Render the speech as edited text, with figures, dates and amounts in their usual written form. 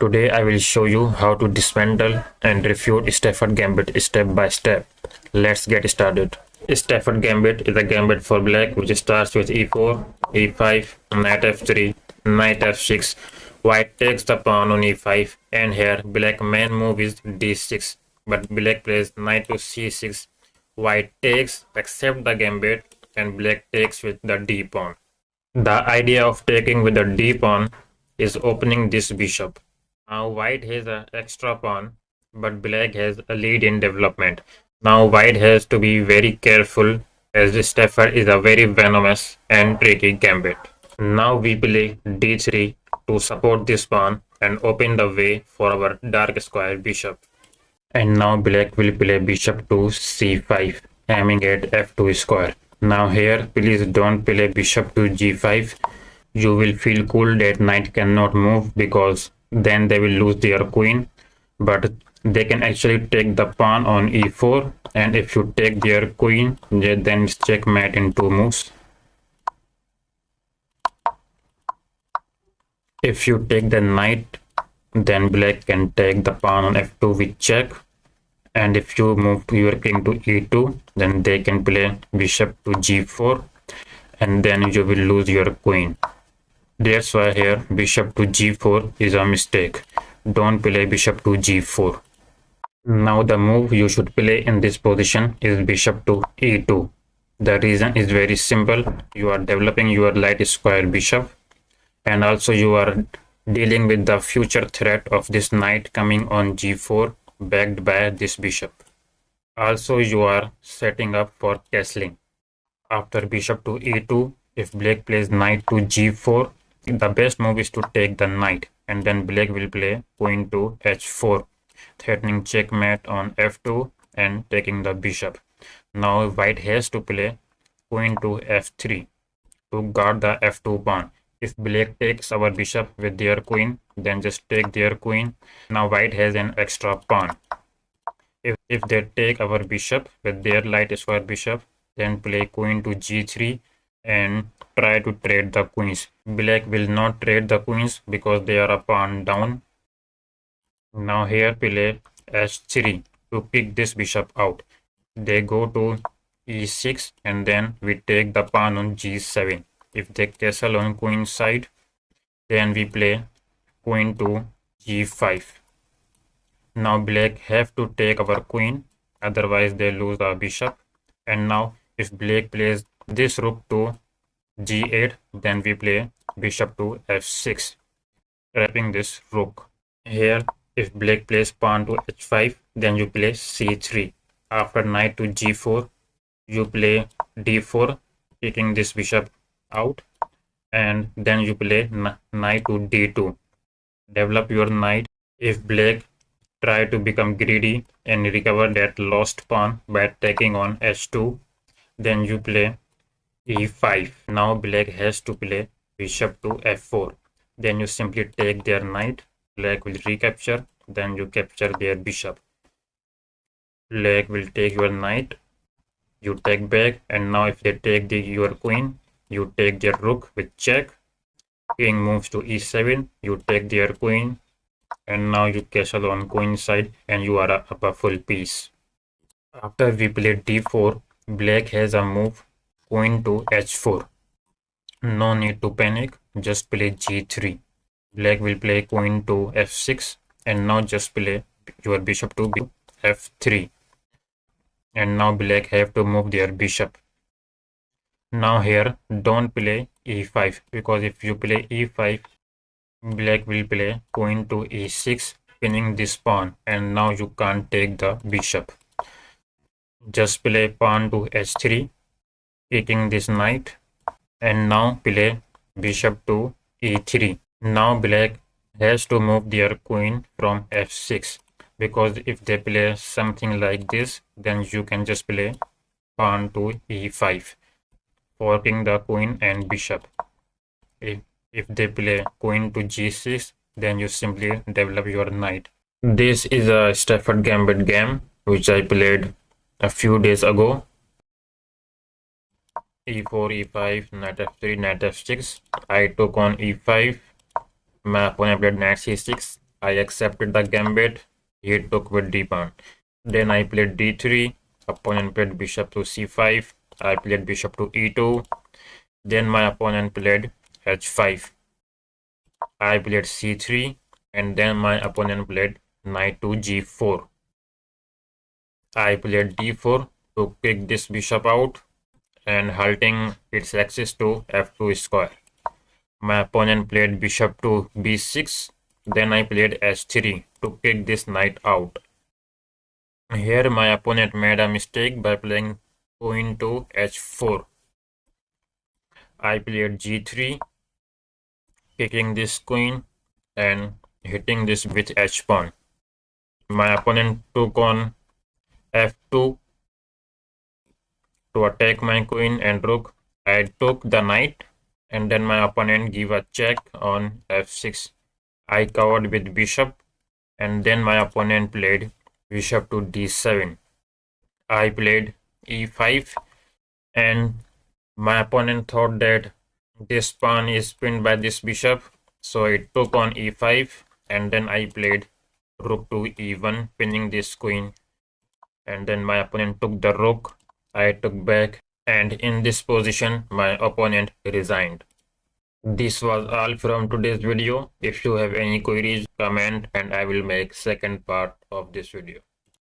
Today I will show you how to dismantle and refute Stafford Gambit step by step. Let's get started. Stafford Gambit is a gambit for black which starts with e4, e5, knight f3, knight f6. White takes the pawn on e5 and here black main move is d6, but black plays knight to c6. White takes, accept the gambit, and black takes with the d pawn. The idea of taking with the d pawn is opening this bishop. Now white has an extra pawn, but black has a lead in development. Now white has to be very careful as this Stafford is a very venomous and tricky gambit. Now we play d3 to support this pawn and open the way for our dark square bishop. And now black will play bishop to c5, aiming at f2 square. Now here, please don't play bishop to g5. You will feel cool that knight cannot move because then they will lose their queen. But they can actually take the pawn on e4, and if you take their queen, then it's checkmate in 2 moves. If you take the knight, then black can take the pawn on f2 with check. And if you move your king to e2, then they can play bishop to g4, and then you will lose your queen. That's why here bishop to g4 is a mistake. Don't play bishop to g4. Now the move you should play in this position is bishop to e2. The reason is very simple. You are developing your light square bishop, and also you are dealing with the future threat of this knight coming on g4 backed by this bishop. Also you are setting up for castling. After bishop to e2, if black plays knight to g4, the best move is to take the knight, and then black will play queen to h4, threatening checkmate on f2 and taking the bishop. Now white has to play queen to f3 to guard the f2 pawn. If black takes our bishop with their queen, then just take their queen. Now white has an extra pawn. If they take our bishop with their light square bishop, then play queen to g3 and try to trade the queens. Black will not trade the queens because they are a pawn down. Now here play h3 to kick this bishop out. They go to e6 and then we take the pawn on g7. If they castle on queen side, then we play queen to g5. Now black have to take our queen, otherwise they lose the bishop. And now if black plays this rook to g8, then we play bishop to f6, trapping this rook. Here if black plays pawn to h5, then you play c3. After knight to g4, you play d4, kicking this bishop out, and then you play knight to d2. Develop your knight. If black try to become greedy and recover that lost pawn by taking on h2, then you play e5. Now black has to play bishop to f4. Then you simply take their knight. Black will recapture, then you capture their bishop. Black will take your knight, you take back, and now if they take your queen, you take their rook with check. King moves to e7, you take their queen, and now you castle on queen side and you are up a full piece. After we play d4, black has a move queen to h4. No need to panic, just play g3. Black will play queen to f6, and now just play your bishop to f3. And now black have to move their bishop. Now here don't play e5, because if you play e5, black will play queen to e6, pinning this pawn, and now you can't take the bishop. Just play pawn to h3, kicking this knight, and now play bishop to e3. Now black has to move their queen from f6, because if they play something like this, then you can just play pawn to e5, forking the queen and bishop. If they play queen to g6, then you simply develop your knight. This is a Stafford Gambit game which I played a few days ago. e4, e5, knight f3, knight f6. I took on e5. My opponent played knight c6. I accepted the gambit. He took with d pawn. Then I played d3. Opponent played bishop to c5. I played bishop to e2. Then my opponent played h5. I played c3. And then my opponent played knight to g4. I played d4 to kick this bishop out and halting its access to f2 square. My opponent played bishop to b6. Then I played h3 to kick this knight out. Here my opponent made a mistake by playing queen to h4. I played g3, kicking this queen and hitting this with h pawn. My opponent took on f2 to attack my queen and rook. I took the knight and then my opponent gave a check on f6. I covered with bishop and then my opponent played bishop to d7. I played e5 and my opponent thought that this pawn is pinned by this bishop, so it took on e5 and then I played rook to e1, pinning this queen, and then my opponent took the rook. I took back, and in this position my opponent resigned. This was all from today's video. If you have any queries, comment and I will make second part of this video.